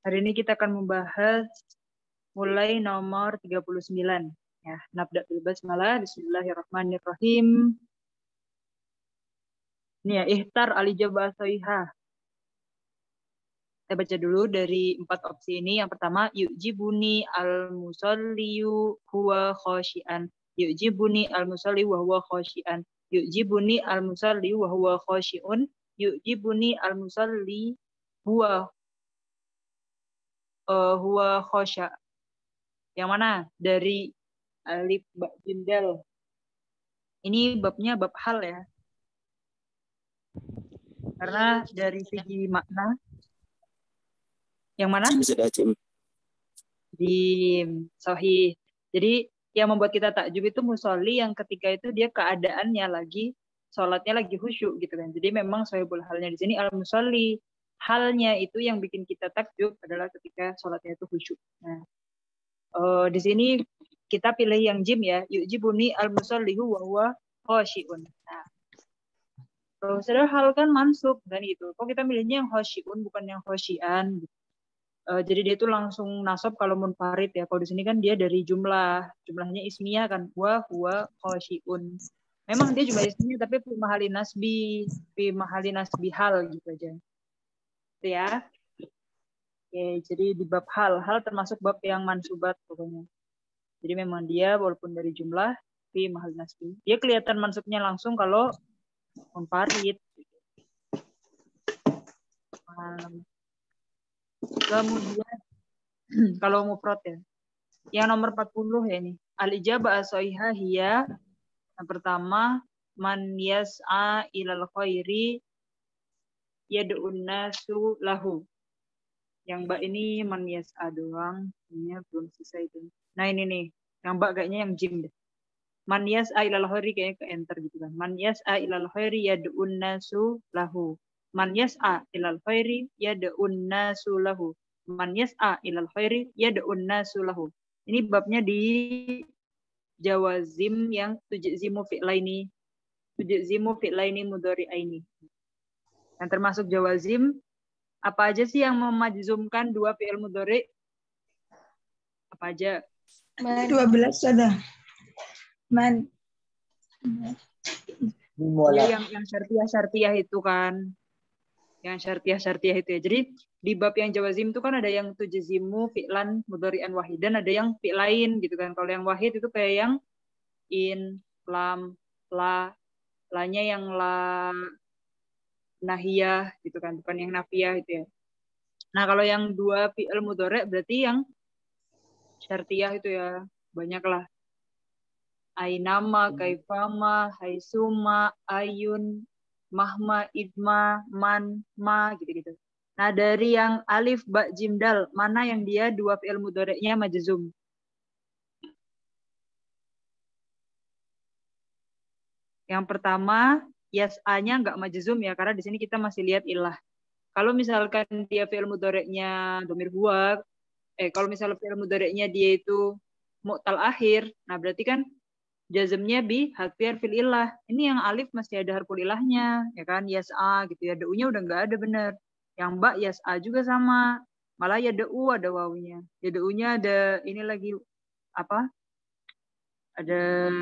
Hari ini kita akan membahas mulai nomor 39. Ya, nabda bil basmalah, bismillahirrahmanirrahim. Ini ya, ihtar alijabah soihah. Saya baca dulu dari 4 opsi ini. Yang pertama, yujibuni al-musalliyu huwa khosyian. Yujibuni al-musalli wa huwa khosyian. Yujibuni al-musalli wa huwa khosyiun. Yujibuni al-musalli huwa khosya. Yang mana? Dari alif ba jim dal. Ini babnya bab hal ya. Karena dari segi makna. Yang mana? Jim. Sahih. Jadi yang membuat kita takjub itu musolli yang ketika itu dia keadaannya lagi sholatnya lagi khusyuk gitu kan. Jadi memang sahibul halnya di sini al-musolli. Halnya itu yang bikin kita takjub adalah ketika sholatnya itu khusyuk. Nah, di sini kita pilih yang jim ya. Yujibuni al-musallihu wa huwa khosyiun. Nah, kalau sudah hal kan mansub kan gitu. Kok kita milihnya yang khosyiun bukan yang khosyian? Jadi dia itu langsung nasab kalau munfarid ya. Kalau di sini kan dia dari jumlahnya ismiyah kan. Wa huwa khosyiun. Memang dia jumlah ismiyah tapi fi mahali nasbi hal gitu aja. Itu ya. Oke, jadi di bab hal termasuk bab yang mansubat pokoknya. Jadi memang dia walaupun dari jumlah fi mahal nasbi. Dia kelihatan mansubnya langsung kalau munfarid. Kemudian kalau mufrad ya. Yang nomor 40 ya ini. Al-ijabah as-shahihah hiya. Yang pertama, man yas'a ilal khairi yad'un nasu lahu. Yang mbak ini man yas'a doang. Ini belum selesai itu. Nah ini nih. Yang mbak kayaknya yang jim deh. Man yas'a ilal khairi kayaknya ke enter gitu kan. Man yas'a ilal khairi yad'un nasu lahu. Man yas'a ilal khairi yad'un nasu lahu. Man yas'a ilal khairi yad'un nasu lahu. Ini babnya di jawazim yang tujzimu fi'laini mudhari'aini. Yang termasuk jawazim apa aja sih yang memajzumkan dua fi'il mudhari'? Apa aja? 12 ada. Man. Ya, yang syartiyah itu kan. Yang syartiyah itu ya. Jadi di bab yang jawazim itu kan ada yang tujzimu fi'lan mudhari'an wahidan, ada yang fi'lain gitu kan. Kalau yang wahid itu kayak yang in, lam, la, lanya yang la nahiyah gitu kan, bukan yang nafiyah itu ya. Nah, kalau yang dua fi'il mudhari' berarti yang syartiyah itu ya. Banyak lah. Ainama, kaifama, haisuma, ayun, mahma, idma, man, ma, gitu-gitu. Nah, dari yang alif, ba, jim, dal, mana yang dia dua fi'il mudhari'nya majzum? Yang pertama, yas'a-nya nggak majzum ya, karena di sini kita masih lihat ilah. Kalau misalkan dia fi'il mudhari'nya domir huwa, kalau misalnya fi'il mudhari'nya dia itu mu'tal akhir, nah berarti kan jazmnya bi harfi harfil ilah. Ini yang alif masih ada harful ilahnya, ya kan? Yas'a gitu ya. Da-nya udah nggak ada bener. Yang ba yas'a juga sama. Malah ya da-u ada wawunya. Ya da-nya ada ini lagi apa? Ada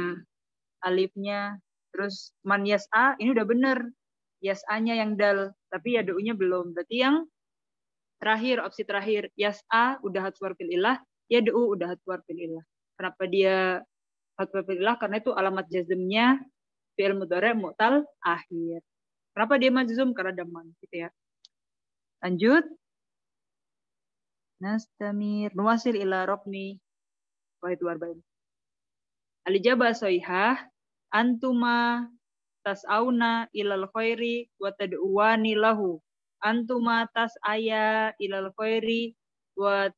alifnya. Terus man yas'a ini udah bener. Yas'a-nya yang dal, tapi ya da-nya belum. Berarti yang terakhir, opsi terakhir, yas'a udah harfu harfil ilah, ya da-u udah harfu harfil ilah. Kenapa dia karena itu alamat jazmnya fi'il mudhari' mu'tal akhir. Kenapa dia majzum? Karena daman gitu ya. Lanjut. Nastamir nuwasil ila rokni wahid warbain. Al-ijabah shahihah antuma tas'auna ilal khairi wa tad'uwani lahu. Antuma tas'aya ilal khairi wa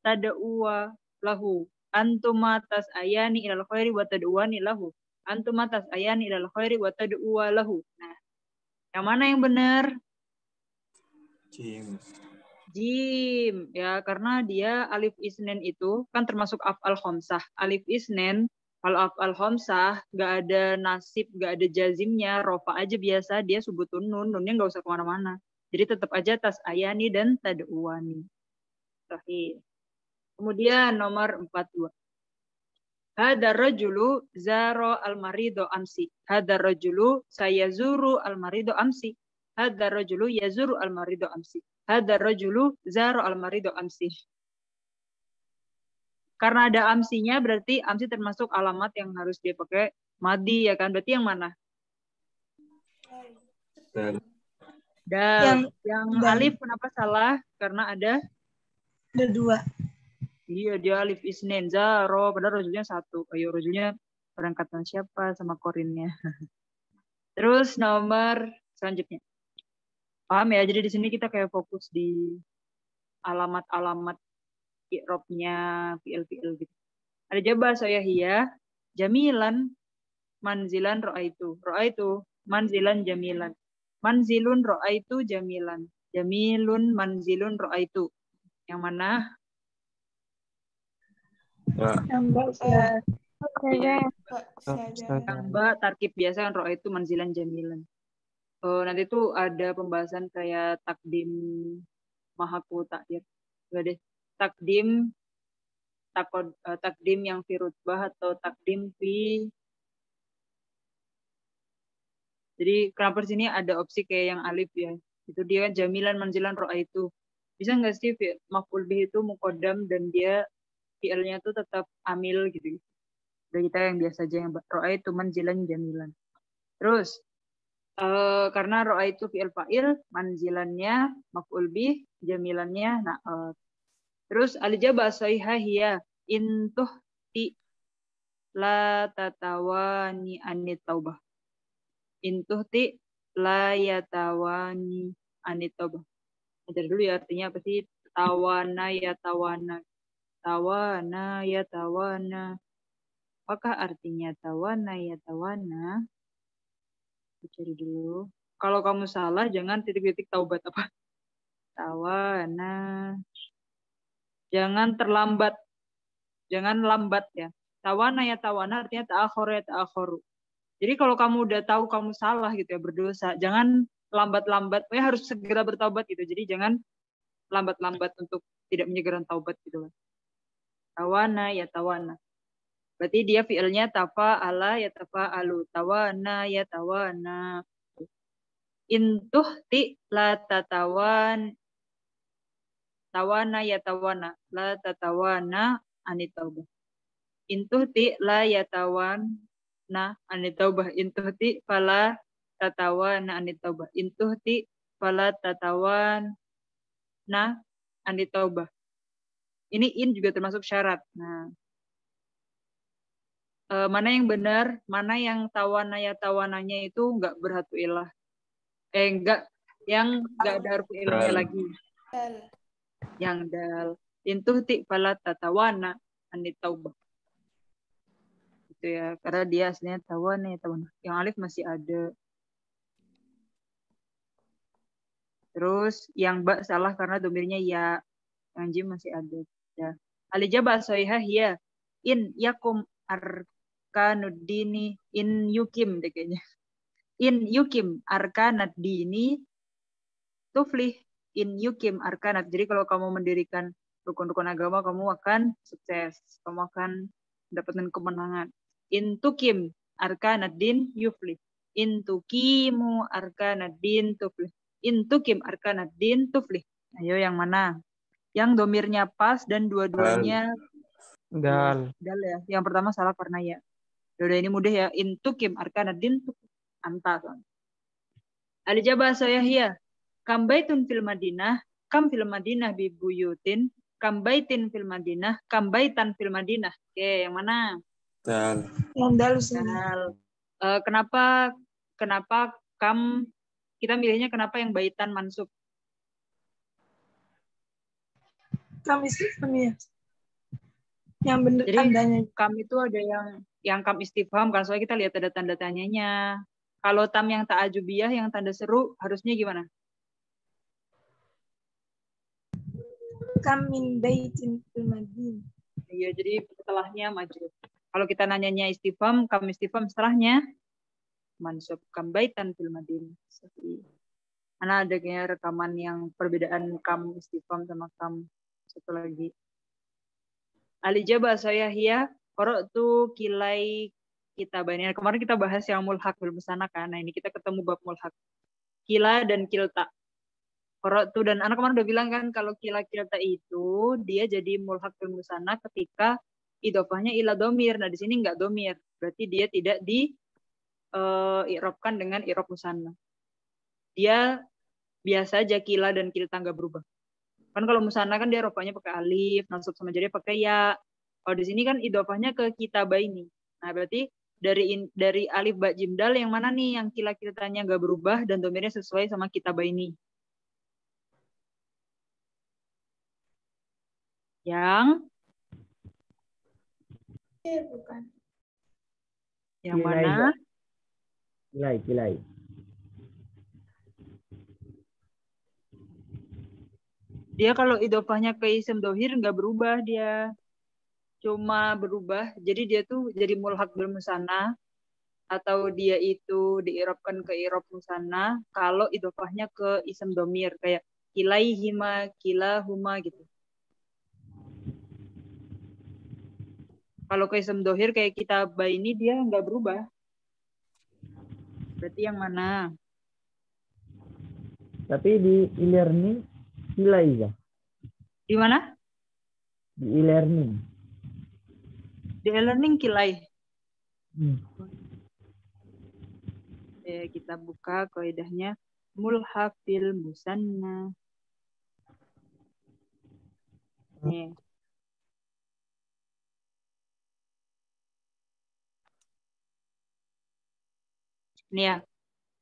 tad'uwa lahu. Antuma tas'ayani ilal khairi wa tad'uwani lahu. Antuma tas'ayani ilal khairi wa tad'uwa lahu. Nah, yang mana yang benar? Jim. Ya, karena dia alif isnen itu kan termasuk af'al khomsah. Alif isnen, kalau af'al khomsah nggak ada nasib, nggak ada jazimnya, rofa aja biasa, dia subutun nun, nunnya nggak usah kemana-mana. Jadi tetap aja tas'ayani dan tad'uwani. Sahih. Kemudian nomor 42. Hadar rajulu zaro al-marido amsi. Hadar rajulu sayazuru al-marido amsi. Hadar rajulu yazuru al-marido amsi. Hadar rajulu zaro al-marido amsi. Karena ada amsinya berarti amsi termasuk alamat yang harus dia pakai madi ya kan? Berarti yang mana? Dal. Yang alif kenapa salah? Karena ada 2. Iya, dia alif isnin, zaro, padahal rojulnya 1. Ayo, rojulnya perangkatan siapa sama korinnya. Terus nomor selanjutnya. Paham ya? Jadi di sini kita kayak fokus di alamat-alamat i'rabnya, fi'il-fi'il gitu. Ada jabah soyahiyah, jamilan, manzilan, ro'aitu. Ro'aitu, manzilan, jamilan. Manzilun, ro'aitu, jamilan. Jamilun, manzilun, ro'aitu. Yang mana? Mbak tarkib biasa kan roh itu manzilan jamilan. Nanti tuh ada pembahasan kayak takdim mahaku takhir. Deh. Takdim takdim yang fi rutbah atau takdim fi. Jadi kenapa di sini ada opsi kayak yang alif ya? Itu dia kan jamilan manzilan roh itu. Bisa nggak sih maf'ul bih itu muqaddam dan dia fi'ilnya tuh tetap amil gitu. Dari kita yang biasa aja yang ro'a itu manzilan jamilan. Terus karena ro'a itu fi'il fa'il, manzilannya maf'ul bih, jamilannya na'at. Terus al-ijabah shahihah hiya intuh ti la tatawani anit taubah. Intuh ti la yatawani anit taubah. Ajar dulu ya artinya apa sih? Tawana yatawana. Tawana yatawana. Apakah artinya tawana ya tawana? Cari dulu. Kalau kamu salah, jangan titik-titik taubat apa? Tawana. Jangan terlambat. Jangan lambat ya. Tawana ya tawana artinya ta'akhor ya ta'akhoru. Jadi kalau kamu udah tahu kamu salah gitu ya, berdosa, jangan lambat-lambat. Harus segera bertaubat gitu. Jadi jangan lambat-lambat untuk tidak menyegerakan taubat gitu. Tawana ya tawana. Berarti dia fi'ilnya tafa'ala ya tafa'alu. Tawana ya tawana. Intuh ti la tatawan. Tawana ya tawana. La tatawana anitaubah. Intuh ti la ya tawana anitaubah. Intuh ti fala tatawana anitaubah. Intuh ti fala tatawana anitaubah. Ini in juga termasuk syarat. Nah, mana yang benar, mana yang tawananya itu enggak berhatu ilah. Enggak, yang enggak ada harfu ilahnya lagi. Yang dal. Intuh ti fala tatawana anit taubah. Gitu ya, karena dia aslinya tawana ya tawana. Yang alif masih ada. Terus yang ba salah karena domirnya ya. Yang jim masih ada. Ya. Al-ijabah shahihah ya. In yakum arkanuddini in yukim deh kayaknya. In yukim arkanad dini tuflih in yukim arkanat. Jadi kalau kamu mendirikan rukun-rukun agama, kamu akan sukses. Kamu akan mendapatkan kemenangan. In tukim arkanad din yuflih. In tukimu arkanad din tuflih. In tukim arkanad din tuflih. Ayo yang mana? Yang domirnya pas dan dua-duanya dal ya. Yang pertama salah karena ya. Dua ini mudah ya. In tukim arkanad din tuflih. Anta. Al-ijabah shahihah. Kam baitun fil Madinah, kam fil Madinah bi buyutin, kam baitin fil Madinah, kam baitan fil Madinah. Oke, yang mana? Dal. Yang dal. Kenapa kam kita milihnya kenapa yang baitan mansub? Kam istifham ya. Yang benar jadi, tandanya. Kam itu ada yang kam istifham kan, soalnya kita lihat ada tanda tanyanya. Kalau tam yang ta'ajubiyah, yang tanda seru, harusnya gimana? Kam min baitin fil Madinah. Iya, jadi setelahnya majrur. Kalau kita nanyanya istifham, kam istifham setelahnya mansub. Kam baitan fil Madinah. Karena ada kayak rekaman yang perbedaan kam istifham sama kam satu lagi. Al-ijabah sayahiyah qara'tu kilai kitabaini. Kemarin kita bahas yang mulhaq bil musanna kan. Nah, ini kita ketemu bab mulhaq. Kila dan kilta. Qara'tu dan anak kemarin udah bilang kan kalau kila kilta itu dia jadi mulhaq bil musanna ketika idhofahnya ila domir. Nah, di sini enggak domir. Berarti dia tidak di i'rabkan dengan i'rab musanna. Dia biasa aja kila dan kilta enggak berubah. Kan kalau musanna kan dia rofanya pakai alif, nasab sama jadi pakai ya. Kalau di sini kan idofahnya ke kitabaini. Nah, berarti dari alif ba jim dal yang mana nih yang kila-kiltanya nggak berubah dan domirnya sesuai sama kitabaini? Yang Bukan. yang Kilai, mana? Kilai. Dia kalau idofahnya ke isim dohir nggak berubah dia. Cuma berubah. Jadi dia tuh jadi mulhaq bil musanna atau dia itu diirobkan ke irob musanna kalau idofahnya ke isim domir kayak kilaihima, kilahuma gitu. Kalau ke isim dohir kayak kitabah ini dia nggak berubah. Berarti yang mana? Tapi di e-learning Kilai ya? Di mana? Di e-learning. Di e-learning kilai. Kita buka kaidahnya mulhaq bil musanna. Nih. Nih ya.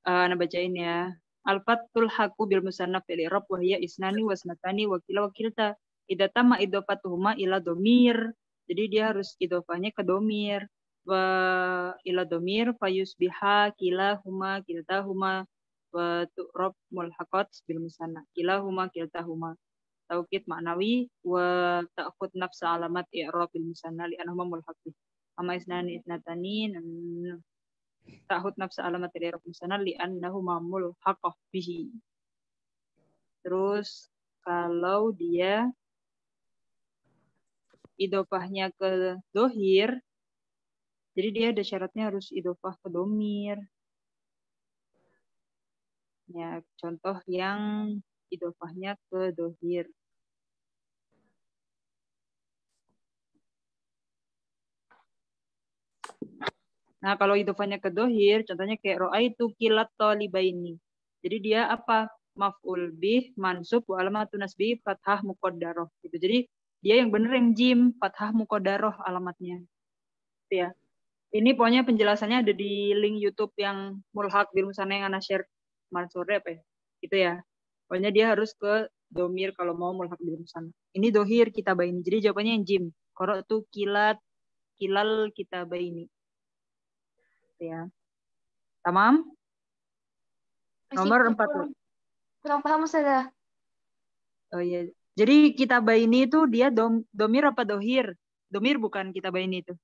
Nah bacain ya. Al-fatul haku bil musanna fil i'rab wa hiya isnani wa isnatani wa kila wa kilta. Idza tamma idofatuhuma ila domir. Jadi dia harus idofahnya ke domir. Wa ila domir fayusbiha kilahuma kiltahuma wa tu'rab mulhaqat bil musanna. Kilahuma kiltahuma. Taukid maknawi wa ta'khud nafsa alamat i'rab bil musanna li anahuma mulhaqih. Ama isnani isnatani ta'khud nafsa alamat i'rab bil musanna li annahuma mulhaqah bihi. Terus kalau dia idofahnya ke dohir, jadi dia ada syaratnya harus idofah ke domir. Ya, contoh yang idofahnya ke dohir. Nah, kalau idofahnya ke dohir, contohnya kayak ro'aitu kilat tolibaini. Jadi dia apa? Maf'ul bih, mansub, wa alamatun nasbi, fathah muqaddaroh. Gitu. Jadi dia yang bener yang jim, fathah muqaddaroh alamatnya. Gitu ya. Ini pokoknya penjelasannya ada di link YouTube yang mulhaq bil musanna yang ana share kemarin sore apa ya? Gitu ya. Pokoknya dia harus ke domir kalau mau mulhaq bil musanna. Ini dohir kitabaini. Jadi jawabannya yang jim. Qara'tu kilal kitabaini. Ya. Tamam? Nomor 4. Kurang paham Ustazah. Oh iya. Jadi kitabah ini itu dia domir apa dohir? Domir bukan kitabah ini itu.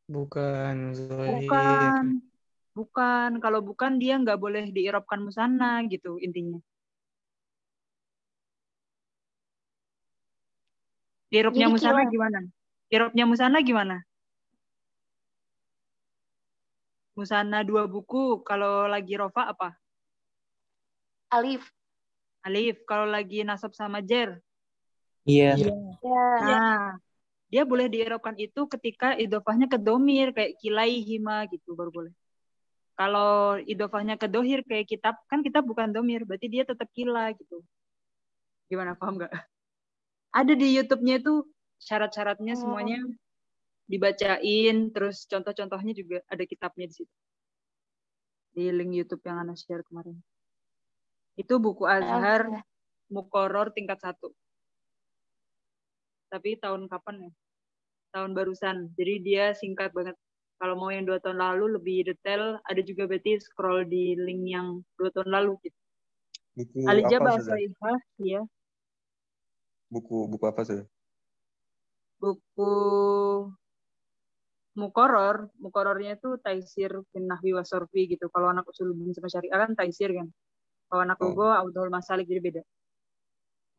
Bukan. Bukan. Kalau bukan dia nggak boleh diirobkan musanna gitu intinya. Irobnya musanna gimana? Irobnya musanna gimana? Musanna 2 buku, kalau lagi rofa apa? Alif. Kalau lagi nasab sama jer? Iya. Nah, dia boleh diirobkan itu ketika idofahnya ke domir, kayak kilaihima gitu, baru boleh. Kalau idofahnya ke dohir, kayak kitab, kan kitab bukan domir, berarti dia tetap kila gitu. Gimana, paham nggak? Ada di YouTube-nya itu syarat-syaratnya semuanya dibacain, terus contoh-contohnya juga ada kitabnya di situ. Di link YouTube yang Ana share kemarin. Itu buku Azhar Muqarrar tingkat 1. Tapi tahun kapan ya? Tahun barusan. Jadi dia singkat banget. Kalau mau yang 2 tahun lalu lebih detail, ada juga berarti scroll di link yang 2 tahun lalu gitu. Buku Al-Ijabah apa sudah? ya. Buku apa sudah? Buku Muqarrarnya itu Taisir bin Nahwi wa Sorfi gitu. Kalau anak Usuluddin sama Syariah kan Taisir kan. Kalau anak Lugo Abdul Masalik jadi beda.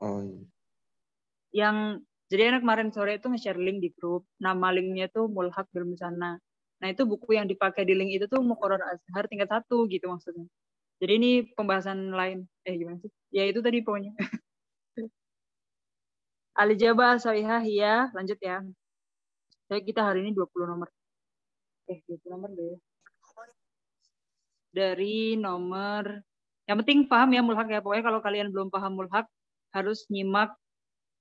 Oh iya. Yang jadi anak kemarin sore itu nge-share link di grup. Nama linknya tuh Mulhaq bil Musanna. Nah itu buku yang dipakai di link itu tuh Muqarrar Azhar tingkat 1 gitu maksudnya. Jadi ini pembahasan lain. Gimana sih? Ya itu tadi pokoknya. Al-Ijabah Sahihah ya, lanjut ya. Jadi kita hari ini 20 nomor. 20 nomor deh. Dari nomor, yang penting paham ya Mulhaq ya. Pokoknya kalau kalian belum paham Mulhaq, harus nyimak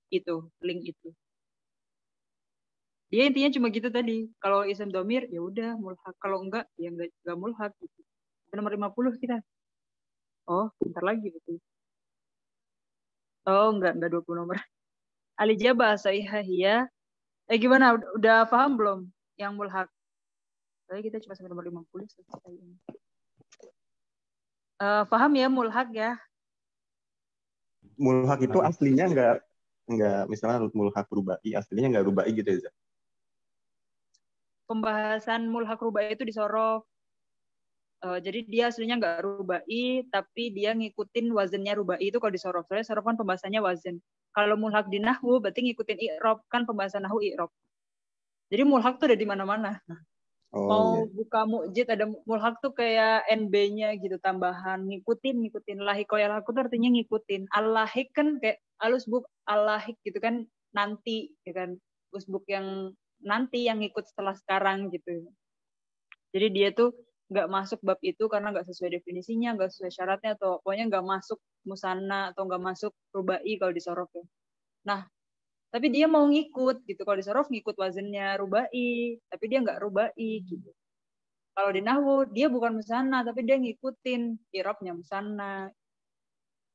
itu, link itu. Dia intinya cuma gitu tadi. Kalau ism domir, ya udah Mulhaq. Kalau enggak, ya enggak Mulhaq. Gitu. Nomor 50 kita. Oh, bentar lagi betul. Oh, enggak 20 nomor. Al-Ijabah Sahihah ya. Gimana? Udah paham belum yang Mulhaq? Tadi kita cuma sampai nomor 50 selesai ini. Paham ya Mulhaq ya? Mulhaq itu aslinya nggak misalnya Mulhaq rubai, aslinya nggak rubai gitu ya, Zak? Pembahasan Mulhaq rubai itu di sorof. Jadi dia aslinya nggak rubai, tapi dia ngikutin wazannya rubai itu kalau di sorof. Soalnya sorof kan pembahasannya wazan. Kalau Mulhaq di nahwu berarti ngikutin i'rab, kan pembahasan nahwu i'rab. Jadi Mulhaq tuh ada di mana-mana. Mau buka mujid ada Mulhaq tuh kayak NB-nya gitu, tambahan ngikutin lahikoyal aku tuh artinya ngikutin. Al-lahik kan kayak al-usbuk al-lahik gitu kan, nanti gitu kan, usbuk yang nanti yang ngikut setelah sekarang gitu. Jadi dia tuh nggak masuk bab itu karena nggak sesuai definisinya, nggak sesuai syaratnya, atau pokoknya nggak masuk musanna atau nggak masuk rubai kalau di sorof ya. Nah, tapi dia mau ngikut gitu. Kalau di sorof ngikut wazannya rubai, tapi dia nggak rubai gitu. Kalau di nahwu dia bukan musanna, tapi dia ngikutin i'rabnya musanna.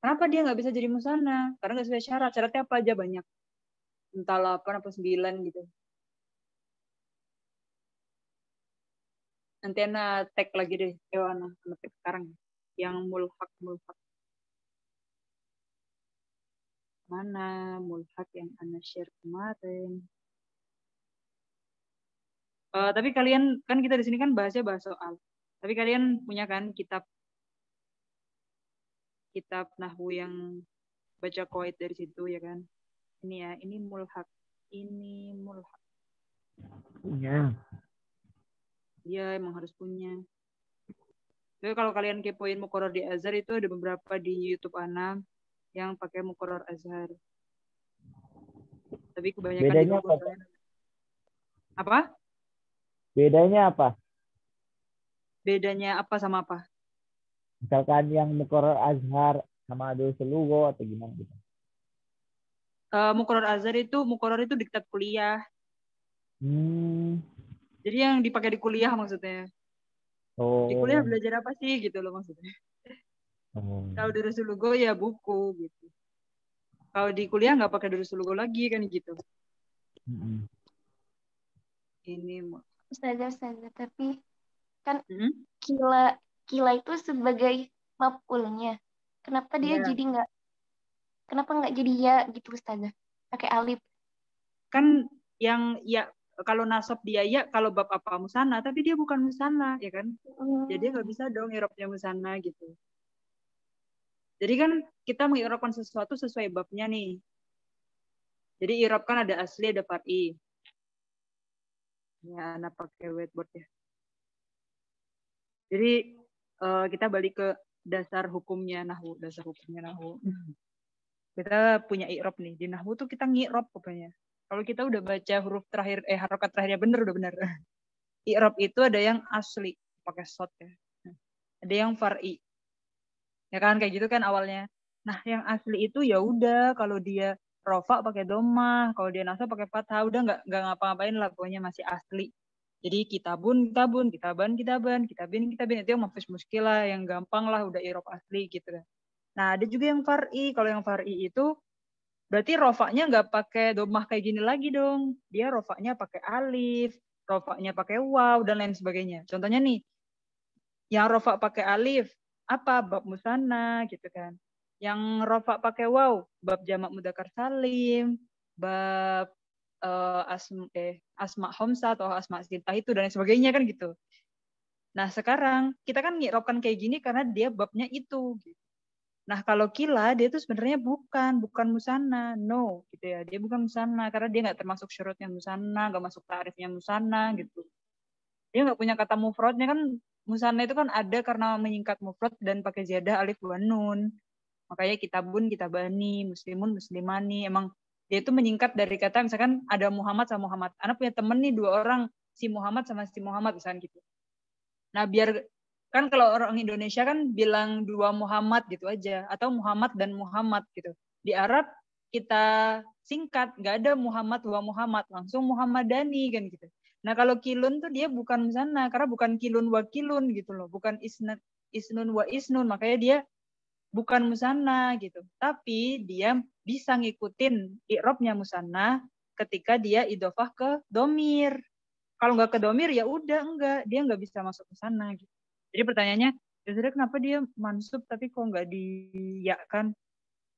Kenapa dia nggak bisa jadi musanna? Karena nggak sesuai syarat. Syaratnya apa aja banyak. Entah 8 atau 9 gitu. Nanti Ana tag lagi deh. Ana tag sekarang. Yang Mulhaq. Mana Mulhaq yang Ana share kemarin? Tapi kalian, kan kita di sini kan bahas soal. Tapi kalian punya kan kitab nahwu yang baca qawaid dari situ ya kan? Ini ya, ini Mulhaq. Ini Mulhaq. Punya. Iya, emang harus punya. Jadi kalau kalian kepoin Muqarrar di Azhar itu ada beberapa di YouTube Ana yang pakai Muqarrar Azhar. Tapi kebanyakan Bedanya di Google. Apa? Bedanya apa? Bedanya apa sama apa? Misalkan yang Muqarrar Azhar sama Durusul Lugho atau gimana gitu. Muqarrar Azhar itu diktat kuliah. Jadi yang dipakai di kuliah maksudnya. Di kuliah belajar apa sih gitu loh maksudnya. Kalau Durusul Lugho ya buku gitu. Kalau di kuliah nggak pakai Durusul Lugho lagi kan gitu. Ini Ustazah, tapi kan kila itu sebagai maf'ulnya. Kenapa dia jadi kenapa nggak jadi ya gitu Ustazah? Pakai alif. Kan yang ya kalau nasab dia ya kalau bab apa musanna, tapi dia bukan musanna ya kan? Jadi nggak bisa dong i'rabnya musanna gitu. Jadi kan kita mengi'rabkan sesuatu sesuai babnya nih. Jadi i'rab kan ada asli, ada far'i. Ya, Ana pakai whiteboard ya. Jadi kita balik ke dasar hukumnya nahwu. Kita punya i'rab nih. Di nahwu tuh kita ngi'rab pokoknya. Kalau kita udah baca huruf terakhir, harokat terakhirnya udah bener. I'rab itu ada yang asli, pakai shot ya. Ada yang far'i. Ya kan, kayak gitu kan awalnya. Nah, yang asli itu ya udah kalau dia rofa pakai domah, kalau dia nasab pakai fathah, udah nggak ngapa-ngapain lah, pokoknya masih asli. Jadi kitabun, kitaban, kitabin, itu yang mafus muskilah, yang gampang lah, udah i'rab asli gitu kan. Nah, ada juga yang far'i. Kalau yang far'i itu berarti rofaknya nggak pakai domah kayak gini lagi dong. Dia rofaknya pakai alif, rofaknya pakai waw, dan lain sebagainya. Contohnya nih, yang rofak pakai alif, apa? Bab musanna gitu kan. Yang rofak pakai waw, bab jamak mudzakkar salim, bab asma homsa atau asma sintah itu dan lain sebagainya kan gitu. Nah sekarang kita kan ngi'rabkan kayak gini karena dia babnya itu. Gitu. Nah, kalau kila dia tuh sebenarnya bukan musanna, no gitu ya. Dia bukan musanna karena dia nggak termasuk syurutnya musanna, nggak masuk tarifnya musanna gitu. Dia nggak punya kata mufradnya kan. Musanna itu kan ada karena menyingkat mufrad dan pakai ziyadah alif wa nun. Makanya kitabun, kitabani, muslimun, muslimani. Emang dia itu menyingkat dari kata misalkan ada Muhammad sama Muhammad. Anak punya temen nih 2 orang, si Muhammad sama si Muhammad misalkan gitu. Nah, biar kan kalau orang Indonesia kan bilang 2 Muhammad gitu aja atau Muhammad dan Muhammad gitu. Di Arab kita singkat, nggak ada Muhammad wa Muhammad, langsung Muhammadani kan gitu. Nah, kalau kilun tuh dia bukan sana karena bukan kilun wa kilun gitu loh, bukan isnun wa isnun, makanya dia bukan musanna gitu. Tapi dia bisa ngikutin i'rabnya musanna ketika dia idhofah ke domir. Kalau nggak ke domir ya udah enggak, dia nggak bisa masuk ke sana gitu. Jadi pertanyaannya, sebenarnya kenapa dia mansub tapi kok nggak diyakan?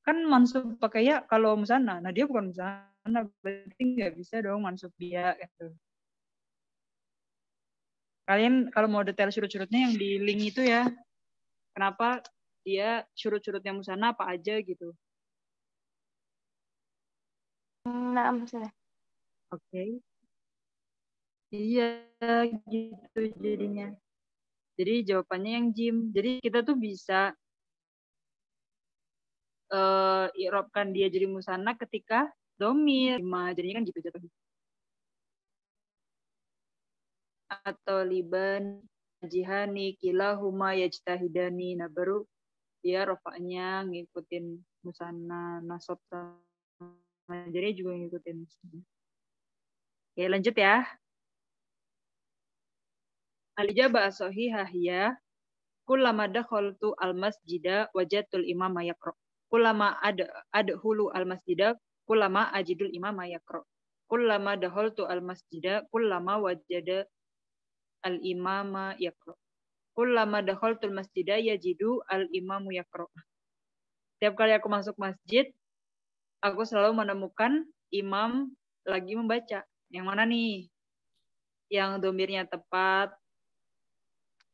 Kan mansub pakai ya kalau musanna. Nah dia bukan musanna, berarti nggak bisa dong mansub dia gitu. Kalian kalau mau detail syurut-syurutnya yang di link itu ya, kenapa dia syurut-syurutnya musanna apa aja gitu. Nah, maksudnya. Oke. Iya gitu jadinya. Jadi jawabannya yang jim. Jadi kita tuh bisa i'rabkan dia jadi musanna ketika domir. Jadinya kan gitu jatuhnya. Atau liban, jihani, kilahuma, yajtahidani. Nah baru dia rofaknya ngikutin musanna, nasab sama jadi juga ngikutin musanna. Oke lanjut ya. Al-ijabah as-sahihah hiya kullama dakhaltu al-masjida wajadtul imama yaqra. Kullama adkhulu al-masjida kullama ajidul imama yaqra. Kullama dakhaltu al-masjida kullama wajada al-imama yaqra. Kullama dakhaltu al-masjida yajidu al-imamu yaqra. Setiap kali aku masuk masjid, aku selalu menemukan imam lagi membaca. Yang mana nih? Yang domirnya tepat.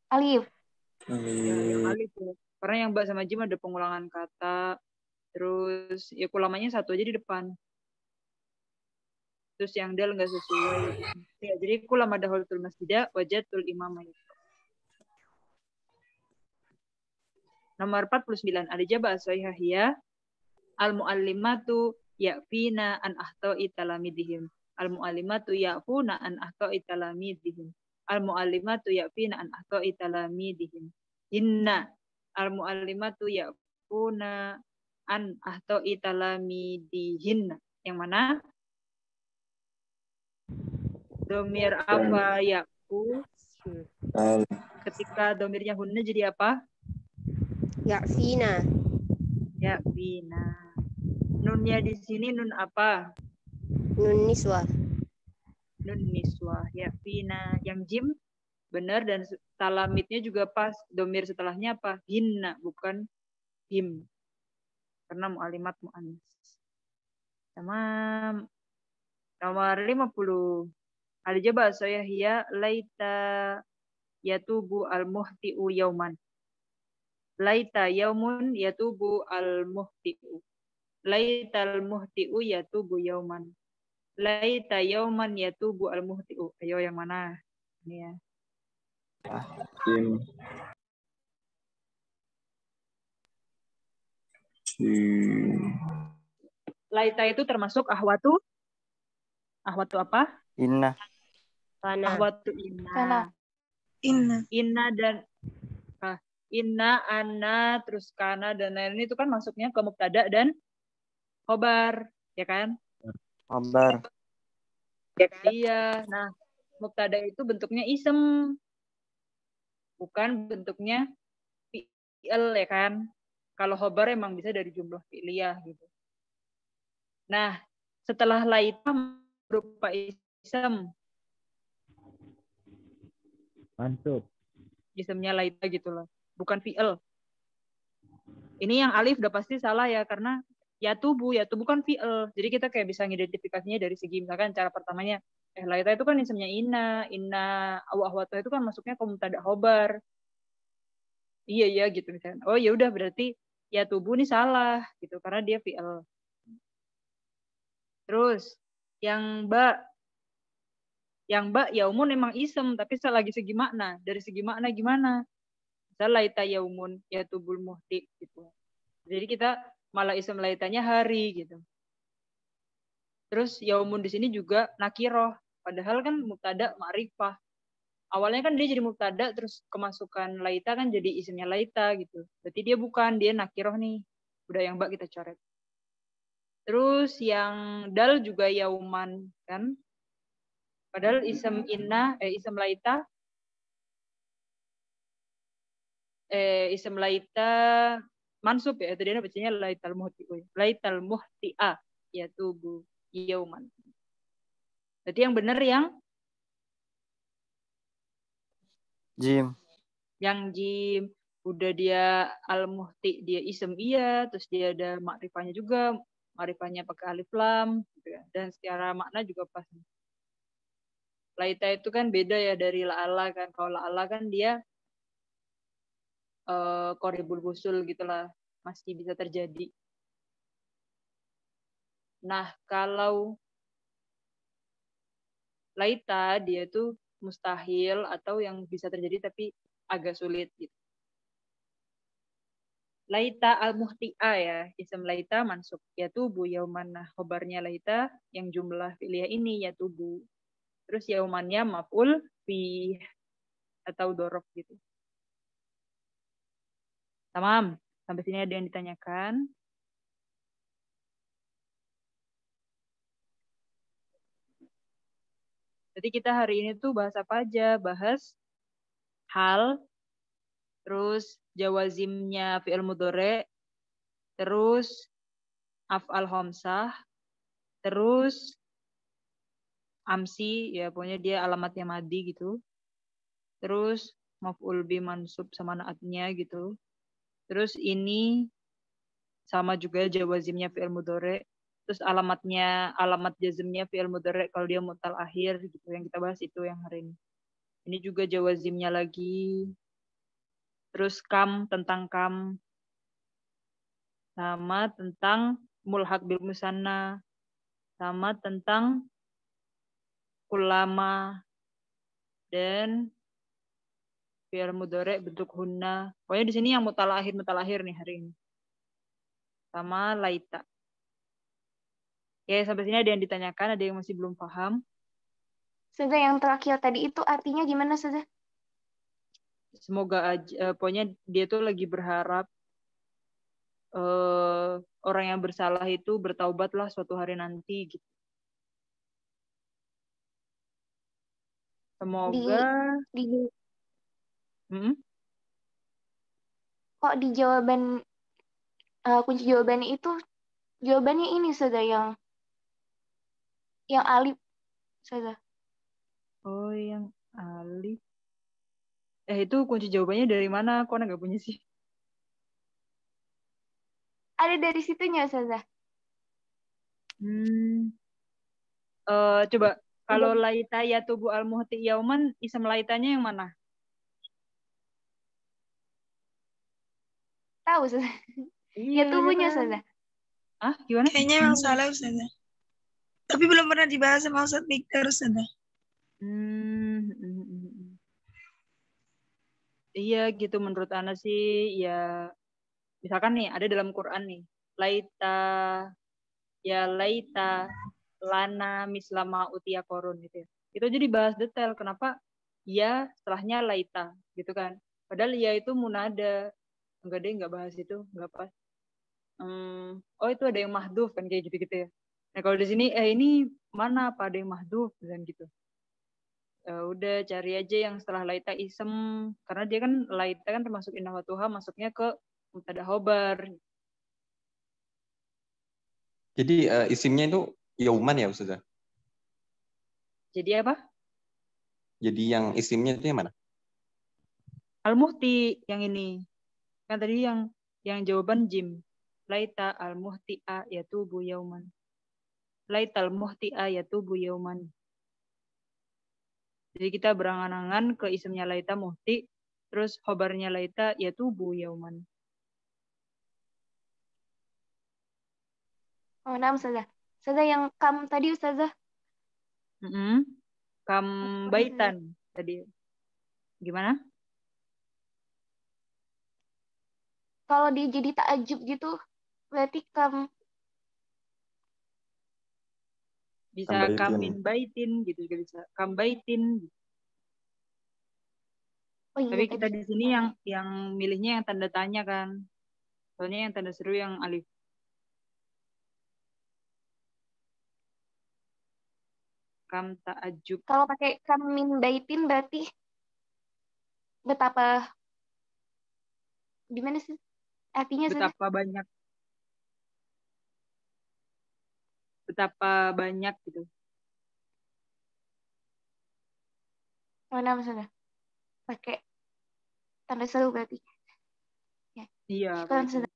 Alif. Ya, yang alif ya. Karena yang ba sama jim ada pengulangan kata. Terus ya kulamanya satu aja di depan. Terus yang dal nggak sesuai. Ya, jadi kulama dahulatul masjidah wajatul imamah. Nomor 49. Al-ijabah as-sahihah al-muallimatu ya'fina an ahta'i talamidihim. Al-muallimatu ya'funa an ahta'i talamidihim. Al-muallimatu ya'fina an ahta'i talamidihim. Inna al-muallimatu ya'funa an ahta'i talamidihin. Yang mana? Domir apa ya'fu? Ketika domirnya hunna jadi apa? Ya'fina. Ya'fina. Nunnya di sini nun apa? Nun niswah. Nun niswah. Ya'fina. Yang jim benar dan talamidnya juga pas. Domir setelahnya apa? Hinna, bukan him. Karena mu'alimat mu'annas. Tamam. Nomor 50. Al-ijabah as-sahihah laita yatubu al-muhti'u yauman. Laita yaumun yatubu al-muhti'u. Laita al-muhti'u yatubu yauman. Laita yauman yatubu al-muhti'u. Ayo yang mana? Ini ya. Laita itu termasuk ahwatu. Ahwatu apa? Inna. Kana. Ahwatu inna. Kana. Inna dan inna, anna, terus kana dan lain-lain itu kan masuknya ke mubtada dan khobar, ya kan? Khobar. Iya. Nah, mubtada itu bentuknya isem. Bukan bentuknya fi'il, ya kan? Kalau khobar emang bisa dari jumlah fi'liyah gitu. Nah, setelah laita berupa isem. Mansub. Isemnya laita gitu loh. Bukan fi'il. Ini yang alif udah pasti salah ya, karena yatubu kan fi'il. Jadi kita kayak bisa ngidentifikasinya dari segi misalkan cara pertamanya, laita itu kan isemnya inna awahwata itu kan masuknya ke mubtada khobar. Iya gitu misalkan. Oh ya udah berarti ya tubuh ini salah gitu karena dia fi'il. Terus yang ba yaumun emang isem tapi lagi segi makna. Dari segi makna gimana? Misal laita yaumun ya tubul muhti gitu. Jadi kita malah isem laitanya hari gitu. Terus yaumun di sini juga nakiroh. Padahal kan mubtada ma'rifah. Awalnya kan dia jadi mubtada terus kemasukan laita kan jadi isimnya laita gitu. Berarti dia bukan, dia nakiroh nih. Udah yang mbak kita coret. Terus yang dal juga yauman kan. Padahal isem laita isem laita mansub ya. Tadi dia bacanya laital muhti'ah ya tubuh yauman. Berarti yang benar yang Jim. Yang jim. Udah dia al-muhti, dia isem iya, terus dia ada makrifahnya juga, makrifahnya pakai alif lam, gitu ya. Dan secara makna juga pas. Laita itu kan beda ya dari la'ala kan. Kalau la'ala kan dia qoribul husul gitulah, masih bisa terjadi. Nah, kalau laita dia tuh mustahil atau yang bisa terjadi tapi agak sulit gitu. Laita al-muhti'a ya, ism laita mansub ya tubuh yauman. Nah, khobarnya laita yang jumlah fi'liyah ini ya tubuh. Terus yaumannya maf'ul fi atau dorob gitu. Tamam, sampai sini ada yang ditanyakan? Jadi kita hari ini tuh bahas apa aja? Bahas hal, terus jawazimnya fi'il mudhari', terus af'al khamsah, terus amsi, ya pokoknya dia alamatnya madi gitu. Terus maf'ul bi mansub sama naatnya gitu. Terus ini sama juga jawazimnya fi'il mudhari'. Terus alamat jazmnya fi'il mudhari' kalau dia mutal akhir gitu. Yang kita bahas itu yang hari ini. Ini juga jawazimnya lagi. Terus tentang kam. Sama tentang mulhaq bil musanna. Sama tentang kulama. Dan fi'il mudhari' bentuk hunna. Pokoknya di sini yang mutal akhir nih hari ini. Sama laita. Ya, sampai sini ada yang ditanyakan, ada yang masih belum paham. Sudah yang terakhir tadi itu artinya gimana sudah? Semoga aja, pokoknya dia tuh lagi berharap orang yang bersalah itu bertaubatlah suatu hari nanti gitu. Semoga kok di jawaban kunci jawabannya itu jawabannya ini sudah yang alif sudah. Oh, yang alif. Itu kunci jawabannya dari mana? Kok nggak punya sih? Ada dari situnya sudah. Coba kalau laita ya tubuh al-muhti yauman, isem laitanya yang mana? Tahu sudah. Ya tubuhnya sudah. Ah, gimana? Kayaknya emang salah Ustazah. Tapi belum pernah dibahas sama Ustaz Victor Ustazah. Iya gitu menurut Ana sih ya, misalkan nih ada dalam Quran nih laita ya laita lana mislama utia korun gitu ya. Itu jadi bahas detail kenapa ya setelahnya laita gitu kan. Padahal ya itu munada. Enggak deh, enggak bahas itu, enggak pas. Oh itu ada yang mahdhuf kan kayak gitu-gitu ya. Nah kalau di sini ini mana apa ada yang mahdhuf dan gitu. Udah cari aja yang setelah laita isem karena dia kan laita kan termasuk inna wa tuha masuknya ke mubtada khobar. Jadi isimnya itu yauman ya Ustazah? Jadi apa? Jadi yang isimnya itu yang mana? Al-muhti yang ini. Kan tadi yang jawaban jim. Laita al-muhti'a yatubu yauman. Laita al-muhti'a yatubu yauman. Jadi kita berangan-angan ke isimnya laita muhti, terus khobarnya laita yatubu yauman. Oh, nama Ustazah. Ustazah yang kam tadi Ustazah. Kam baitan tadi. Gimana? Kalau dia jadi ta'ajub gitu, berarti kam bisa kamin baitin gitu juga bisa. Kam baitin. Oh iya, Tapi kita tadi. di sini yang milihnya yang tanda tanya kan. Soalnya yang tanda seru yang alif. Kam ta'ajub. Kalau pakai kam min baitin berarti betapa gimana sih artinya Ustazah? Betapa banyak gitu. Mana Ustazah? Pakai tanda seru berarti. Ya. Iya. Syukran, Ustazah.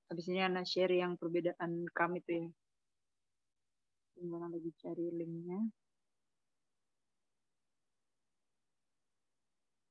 Habis ini Ana share yang perbedaan kam itu ya. Jangan lagi cari linknya.